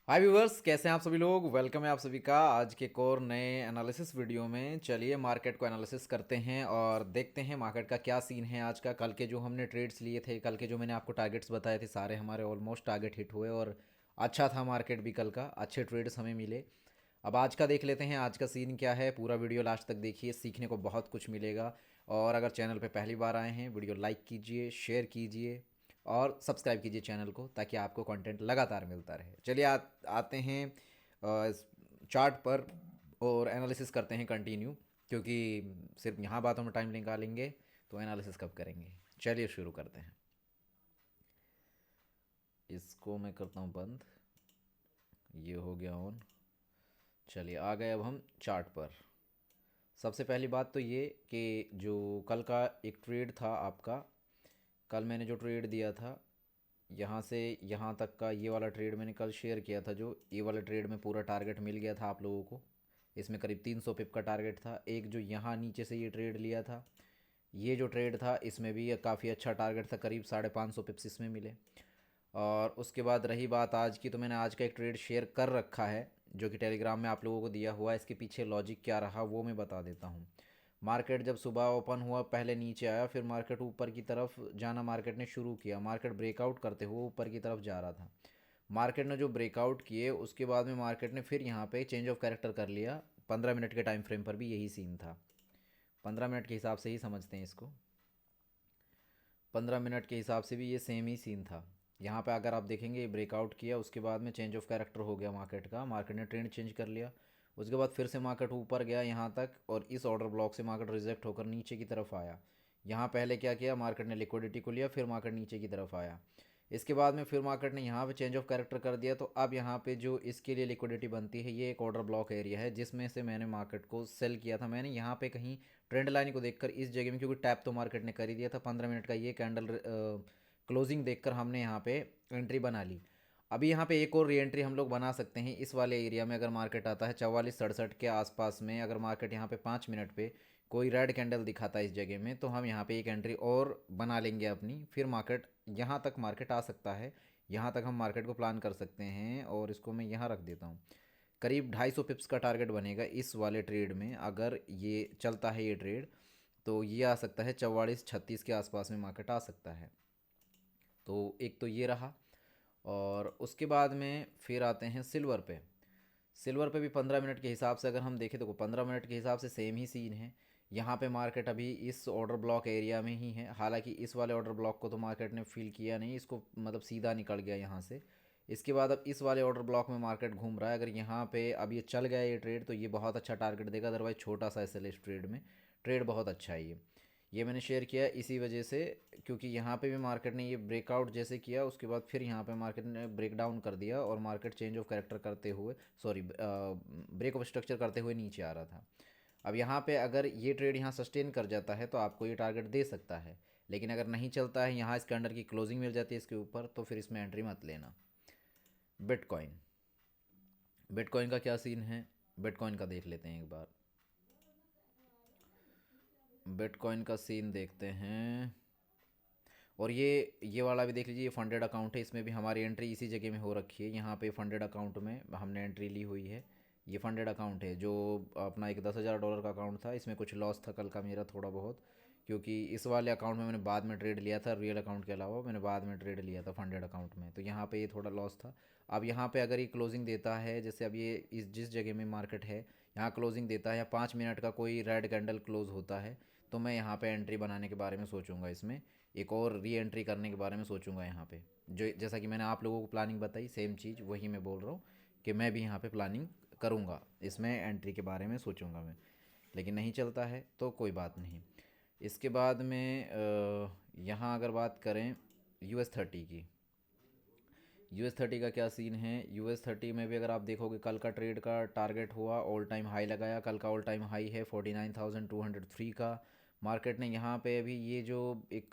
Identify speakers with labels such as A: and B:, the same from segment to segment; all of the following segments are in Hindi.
A: हाय व्यूवर्स, कैसे हैं आप सभी लोग। वेलकम है आप सभी का आज के एक और नए एनालिसिस वीडियो में। चलिए मार्केट को एनालिसिस करते हैं और देखते हैं मार्केट का क्या सीन है आज का। कल के जो हमने ट्रेड्स लिए थे, कल के जो मैंने आपको टारगेट्स बताए थे, सारे हमारे ऑलमोस्ट टारगेट हिट हुए और अच्छा था मार्केट भी कल का। अच्छे ट्रेड्स हमें मिले। अब आज का देख लेते हैं, आज का सीन क्या है। पूरा वीडियो लास्ट तक देखिए, सीखने को बहुत कुछ मिलेगा। और अगर चैनल पे पहली बार आए हैं, वीडियो लाइक कीजिए, शेयर कीजिए और सब्सक्राइब कीजिए चैनल को, ताकि आपको कंटेंट लगातार मिलता रहे। चलिए आते हैं चार्ट पर और एनालिसिस करते हैं कंटिन्यू, क्योंकि सिर्फ यहाँ बातों में टाइम निकालेंगे तो एनालिसिस कब करेंगे। चलिए शुरू करते हैं। इसको मैं करता हूँ बंद। ये हो गया ऑन। चलिए आ गए अब हम चार्ट पर। सबसे पहली बात तो ये कि जो कल का एक ट्रेड था आपका, कल मैंने जो ट्रेड दिया था यहाँ से यहाँ तक का, ये वाला ट्रेड मैंने कल शेयर किया था। जो ये वाला ट्रेड में पूरा टारगेट मिल गया था आप लोगों को। इसमें करीब 300 पिप का टारगेट था। एक जो यहाँ नीचे से ये ट्रेड लिया था, ये जो ट्रेड था, इसमें भी काफ़ी अच्छा टारगेट था, करीब 550 पिप्स इसमें मिले। और उसके बाद रही बात आज की, तो मैंने आज का एक ट्रेड शेयर कर रखा है जो कि टेलीग्राम में आप लोगों को दिया हुआ है। इसके पीछे लॉजिक क्या रहा वो मैं बता देता हूँ। मार्केट जब सुबह ओपन हुआ, पहले नीचे आया, फिर मार्केट ऊपर की तरफ जाना मार्केट ने शुरू किया। मार्केट ब्रेकआउट करते हुए ऊपर की तरफ जा रहा था। मार्केट ने जो ब्रेकआउट किए, उसके बाद में मार्केट ने फिर यहाँ पे चेंज ऑफ कैरेक्टर कर लिया। 15 मिनट के टाइम फ्रेम पर भी यही सीन था। 15 मिनट के हिसाब से ही समझते हैं इसको। 15 मिनट के हिसाब से भी ये सेम ही सीन था। यहाँ पे अगर आप देखेंगे, ब्रेकआउट किया, उसके बाद में चेंज ऑफ कैरेक्टर हो गया मार्केट का। मार्केट ने ट्रेंड चेंज कर लिया। उसके बाद फिर से मार्केट ऊपर गया यहाँ तक, और इस ऑर्डर ब्लॉक से मार्केट रिजेक्ट होकर नीचे की तरफ आया। यहाँ पहले क्या किया, मार्केट ने लिक्विडिटी को लिया, फिर मार्केट नीचे की तरफ आया। इसके बाद में फिर मार्केट ने यहाँ पे चेंज ऑफ कैरेक्टर कर दिया। तो अब यहाँ पे जो इसके लिए लिक्विडिटी बनती है, ये एक ऑर्डर ब्लॉक एरिया है, जिसमें से मैंने मार्केट को सेल किया था। मैंने यहाँ पे कहीं ट्रेंड लाइन को देखकर इस जगह में, क्योंकि टैप तो मार्केट ने कर ही दिया था, 15 मिनट का ये कैंडल क्लोजिंग देखकर हमने यहाँ पे एंट्री बना ली। अभी यहाँ पे एक और री एंट्री हम लोग बना सकते हैं इस वाले एरिया में। अगर मार्केट आता है 4467 के आसपास में, अगर मार्केट यहाँ पे 5 मिनट पे कोई रेड कैंडल दिखाता है इस जगह में, तो हम यहाँ पे एक एंट्री और बना लेंगे अपनी। फिर मार्केट यहाँ तक मार्केट आ सकता है, यहाँ तक हम मार्केट को प्लान कर सकते हैं। और इसको मैं यहाँ रख देता हूँ। करीब 250 पिप्स का टारगेट बनेगा इस वाले ट्रेड में। अगर ये चलता है ये ट्रेड, तो ये आ सकता है 4436 के आसपास में मार्केट आ सकता है। तो एक तो ये रहा। और उसके बाद में फिर आते हैं सिल्वर पे। सिल्वर पे भी 15 मिनट के हिसाब से अगर हम देखें, तो 15 मिनट के हिसाब से सेम ही सीन है। यहाँ पे मार्केट अभी इस ऑर्डर ब्लॉक एरिया में ही है। हालांकि इस वाले ऑर्डर ब्लॉक को तो मार्केट ने फिल किया नहीं, इसको मतलब सीधा निकल गया यहाँ से। इसके बाद अब इस वाले ऑर्डर ब्लॉक में मार्केट घूम रहा है। अगर यहाँ पे अब ये चल गया ये ट्रेड, तो ये बहुत अच्छा टारगेट देगा। अदरवाइज छोटा सा एस इस ट्रेड में, ट्रेड बहुत अच्छा है ये मैंने शेयर किया इसी वजह से, क्योंकि यहाँ पे भी मार्केट ने ये ब्रेकआउट जैसे किया, उसके बाद फिर यहाँ पे मार्केट ने ब्रेक डाउन कर दिया और मार्केट चेंज ऑफ कैरेक्टर करते हुए, सॉरी, ब्रेक ऑफ स्ट्रक्चर करते हुए नीचे आ रहा था। अब यहाँ पे अगर ये ट्रेड यहाँ सस्टेन कर जाता है, तो आपको ये टारगेट दे सकता है। लेकिन अगर नहीं चलता है, यहाँ इसके अंडर की क्लोजिंग मिल जाती है इसके ऊपर, तो फिर इसमें एंट्री मत लेना। बिटकॉइन। बिटकॉइन का क्या सीन है, बिटकॉइन का देख लेते हैं एक बार। बिटकॉइन का सीन देखते हैं। और ये वाला भी देख लीजिए, ये फंडेड अकाउंट है। इसमें भी हमारी एंट्री इसी जगह में हो रखी है। यहाँ पे फंडेड अकाउंट में हमने एंट्री ली हुई है। ये फंडेड अकाउंट है, जो अपना एक $10,000 का अकाउंट था। इसमें कुछ लॉस था कल का मेरा थोड़ा बहुत, क्योंकि इस वाले अकाउंट में मैंने बाद में ट्रेड लिया था। रियल अकाउंट के अलावा मैंने बाद में ट्रेड लिया था फंडेड अकाउंट में, तो यहाँ पे ये थोड़ा लॉस था। अब यहाँ पे अगर ये क्लोजिंग देता है, जैसे अब ये इस जिस जगह में मार्केट है, यहाँ क्लोजिंग देता है या 5 मिनट का कोई रेड कैंडल क्लोज होता है, तो मैं यहाँ पे एंट्री बनाने के बारे में सोचूंगा। इसमें एक और री एंट्री करने के बारे में सोचूंगा यहाँ पे। जो जैसा कि मैंने आप लोगों को प्लानिंग बताई, सेम चीज़ वही मैं बोल रहा हूँ कि मैं भी यहाँ पे प्लानिंग करूँगा, इसमें एंट्री के बारे में सोचूंगा मैं। लेकिन नहीं चलता है तो कोई बात नहीं। इसके बाद में यहाँ अगर बात करें US30 की, US30 का क्या सीन है। US30 में भी अगर आप देखोगे, कल का ट्रेड का टारगेट हुआ, ऑल टाइम हाई लगाया। कल का ऑल टाइम हाई है 49,203 का। मार्केट ने यहाँ पे अभी ये जो एक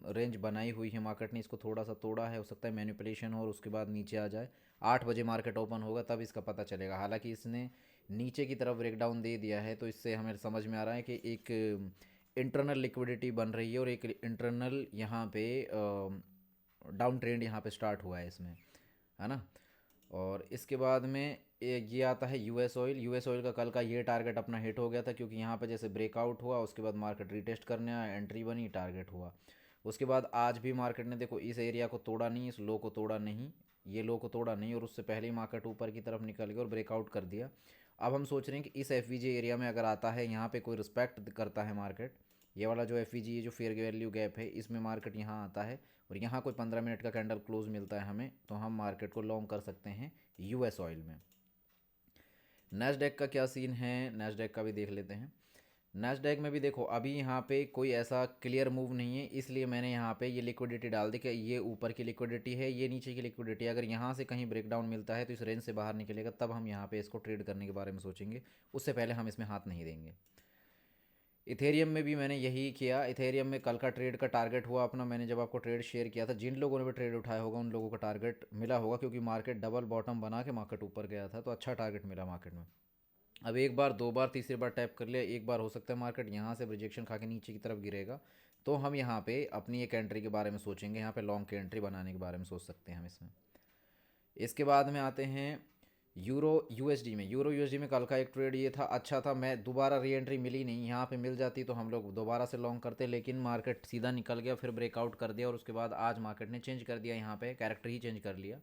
A: रेंज बनाई हुई है, मार्केट ने इसको थोड़ा सा तोड़ा है। हो सकता है मैनिपुलेशन हो और उसके बाद नीचे आ जाए। 8 बजे मार्केट ओपन होगा तब इसका पता चलेगा। हालांकि इसने नीचे की तरफ ब्रेकडाउन दे दिया है, तो इससे हमें समझ में आ रहा है कि एक इंटरनल लिक्विडिटी बन रही है और एक इंटरनल यहाँ पे डाउन ट्रेंड यहाँ पे स्टार्ट हुआ है इसमें, है ना। और इसके बाद में ये आता है यूएस ऑयल। यूएस ऑयल का कल का ये टारगेट अपना हिट हो गया था, क्योंकि यहाँ पे जैसे ब्रेकआउट हुआ उसके बाद मार्केट रीटेस्ट करने आया, एंट्री बनी, टारगेट हुआ। उसके बाद आज भी मार्केट ने देखो इस एरिया को तोड़ा नहीं, इस लो को तोड़ा नहीं, ये लो को तोड़ा नहीं, और उससे पहले ही मार्केट ऊपर की तरफ निकल गया और ब्रेकआउट कर दिया। अब हम सोच रहे हैं कि इस एफ एरिया में अगर आता है, यहाँ पे कोई रिस्पेक्ट करता है मार्केट, ये वाला जो एफ ये जो फेयर वैल्यू गैप है, इसमें मार्केट यहाँ आता है और यहाँ कोई 15 मिनट का कैंडल क्लोज मिलता है हमें, तो हम मार्केट को लॉन्ग कर सकते हैं यूएस ऑयल में। नैस्डैक का क्या सीन है, नैस्डैक का भी देख लेते हैं। नैस्डैक में भी देखो अभी यहाँ पे कोई ऐसा क्लियर मूव नहीं है, इसलिए मैंने यहाँ पे ये लिक्विडिटी डाल दी कि ये ऊपर की लिक्विडिटी है, ये नीचे की लिक्विडिटी है। अगर यहाँ से कहीं ब्रेकडाउन मिलता है तो इस रेंज से बाहर निकलेगा, तब हम यहाँ पे इसको ट्रेड करने के बारे में सोचेंगे, उससे पहले हम इसमें हाथ नहीं देंगे। इथेरियम में भी मैंने यही किया। इथेरियम में कल का ट्रेड का टारगेट हुआ अपना, मैंने जब आपको ट्रेड शेयर किया था, जिन लोगों ने भी ट्रेड उठाया होगा उन लोगों का टारगेट मिला होगा, क्योंकि मार्केट डबल बॉटम बना के मार्केट ऊपर गया था, तो अच्छा टारगेट मिला मार्केट में। अब एक बार, दो बार, तीसरी बार टैप कर लिया, एक बार हो सकता है मार्केट यहाँ से रिजेक्शन खा के नीचे की तरफ गिरेगा, तो हम यहाँ पे अपनी एक एंट्री के बारे में सोचेंगे, यहाँ पे लॉन्ग की एंट्री बनाने के बारे में सोच सकते हैं हम इसमें। इसके बाद में आते हैं यूरो यूएसडी में। यूरो यूएसडी में कल का एक ट्रेड ये था, अच्छा था, मैं दोबारा री एंट्री मिली नहीं, यहाँ पे मिल जाती तो हम लोग दोबारा से लॉन्ग करते, लेकिन मार्केट सीधा निकल गया, फिर ब्रेकआउट कर दिया और उसके बाद आज मार्केट ने चेंज कर दिया, यहाँ पे कैरेक्टर ही चेंज कर लिया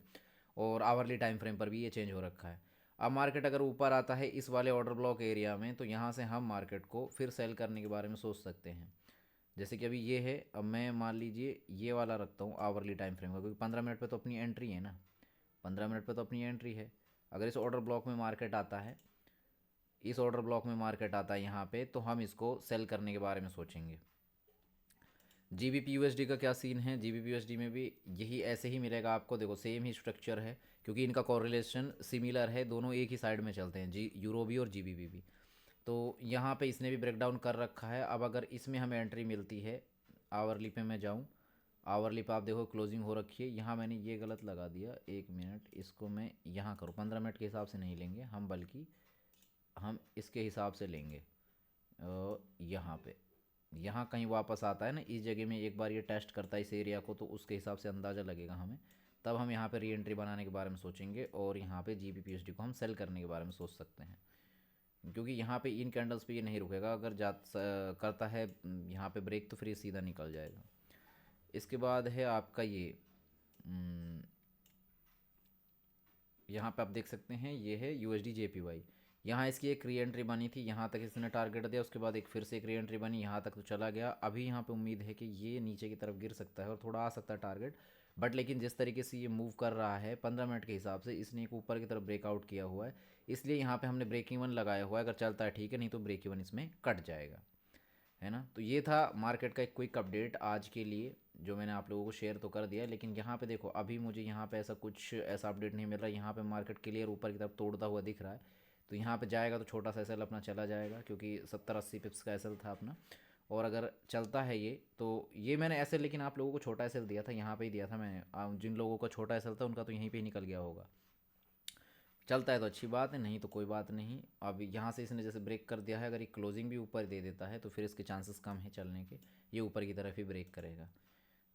A: और आवरली टाइम फ्रेम पर भी ये चेंज हो रखा है। अब मार्केट अगर ऊपर आता है इस वाले ऑर्डर ब्लॉक एरिया में, तो यहाँ से हम मार्केट को फिर सेल करने के बारे में सोच सकते हैं। जैसे कि अभी ये है, अब मैं मान लीजिए ये वाला रखता हूँ आवरली टाइम फ्रेम का, क्योंकि 15 मिनट पे तो अपनी एंट्री है ना, 15 मिनट पे तो अपनी एंट्री है। अगर इस ऑर्डर ब्लॉक में मार्केट आता है, इस ऑर्डर ब्लॉक में मार्केट आता है यहाँ पे, तो हम इसको सेल करने के बारे में सोचेंगे। GBP USD का क्या सीन है, GBP USD में भी यही ऐसे ही मिलेगा आपको, देखो सेम ही स्ट्रक्चर है, क्योंकि इनका कॉरिलेशन सिमिलर है, दोनों एक ही साइड में चलते हैं, यूरो भी और GBP भी। तो यहाँ पे इसने भी ब्रेकडाउन कर रखा है। अब अगर इसमें हमें एंट्री मिलती है, आवरली पे मैं जाऊँ, आवरली पे आप देखो क्लोजिंग हो रखी है, यहाँ मैंने ये गलत लगा दिया, 1 मिनट, इसको मैं यहाँ करूँ, 15 मिनट के हिसाब से नहीं लेंगे हम, बल्कि हम इसके हिसाब से लेंगे। यहाँ पे, यहाँ कहीं वापस आता है ना, इस जगह में एक बार ये टेस्ट करता है इस एरिया को, तो उसके हिसाब से अंदाज़ा लगेगा हमें, तब हम यहाँ पे री एंट्री बनाने के बारे में सोचेंगे और यहाँ पे GBP USD को हम सेल करने के बारे में सोच सकते हैं, क्योंकि यहाँ पे इन कैंडल्स पे ये नहीं रुकेगा, अगर करता है यहाँ पे ब्रेक, तो फिर ये सीधा निकल जाएगा। इसके बाद है आपका ये यहाँ पे आप देख सकते हैं, ये है USD JPY। यहाँ इसकी एक री एंट्री बनी थी, यहाँ तक इसने टारगेट दिया, उसके बाद एक फिर से एक री एंट्री बनी, यहाँ तक तो चला गया। अभी यहाँ पे उम्मीद है कि ये नीचे की तरफ गिर सकता है और थोड़ा आ सकता है टारगेट, बट लेकिन जिस तरीके से ये मूव कर रहा है 15 मिनट के हिसाब से, इसने एक ऊपर की तरफ ब्रेकआउट किया हुआ है, इसलिए यहाँ पे हमने ब्रेक इवन लगाया हुआ है। अगर चलता है ठीक है, नहीं तो ब्रेक इवन इसमें कट जाएगा, है ना। तो ये था मार्केट का एक क्विक अपडेट आज के लिए, जो मैंने आप लोगों को शेयर तो कर दिया, लेकिन यहाँ पे देखो अभी मुझे यहाँ पे ऐसा कुछ ऐसा अपडेट नहीं मिल रहा। यहाँ पे मार्केट क्लियर ऊपर की तरफ तोड़ता हुआ दिख रहा है, तो यहाँ पे जाएगा तो छोटा सा एसएल अपना चला जाएगा, क्योंकि 70-80 पिप्स का एसएल था अपना। और अगर चलता है ये, तो ये मैंने एसएल लेकिन आप लोगों को छोटा एसएल दिया था, यहाँ पे ही दिया था मैं, जिन लोगों का छोटा एसएल था उनका तो यहीं पे ही निकल गया होगा। चलता है तो अच्छी बात है, नहीं तो कोई बात नहीं। अब यहाँ से इसने जैसे ब्रेक कर दिया है, अगर ये क्लोजिंग भी ऊपर दे देता है तो फिर इसके चांसेस कम है चलने के, ये ऊपर की तरफ ही ब्रेक करेगा।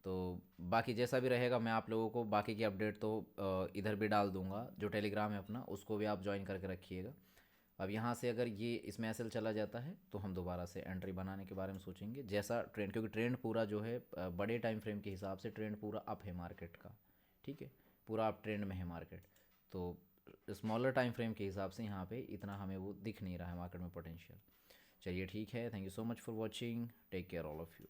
A: तो बाकी जैसा भी रहेगा, मैं आप लोगों को बाकी की अपडेट तो इधर भी डाल दूंगा, जो टेलीग्राम है अपना, उसको भी आप ज्वाइन करके रखिएगा। अब यहाँ से अगर ये इसमें एसएल चला जाता है, तो हम दोबारा से एंट्री बनाने के बारे में सोचेंगे, जैसा ट्रेंड, क्योंकि ट्रेंड पूरा जो है बड़े टाइम फ्रेम के हिसाब से ट्रेंड पूरा अप है मार्केट का, ठीक है, पूरा अप ट्रेंड में है मार्केट। तो स्मॉलर टाइम फ्रेम के हिसाब से यहाँ पे इतना हमें वो दिख नहीं रहा है मार्केट में पोटेंशियल। चलिए ठीक है, thank you so much for watching, take care all of you.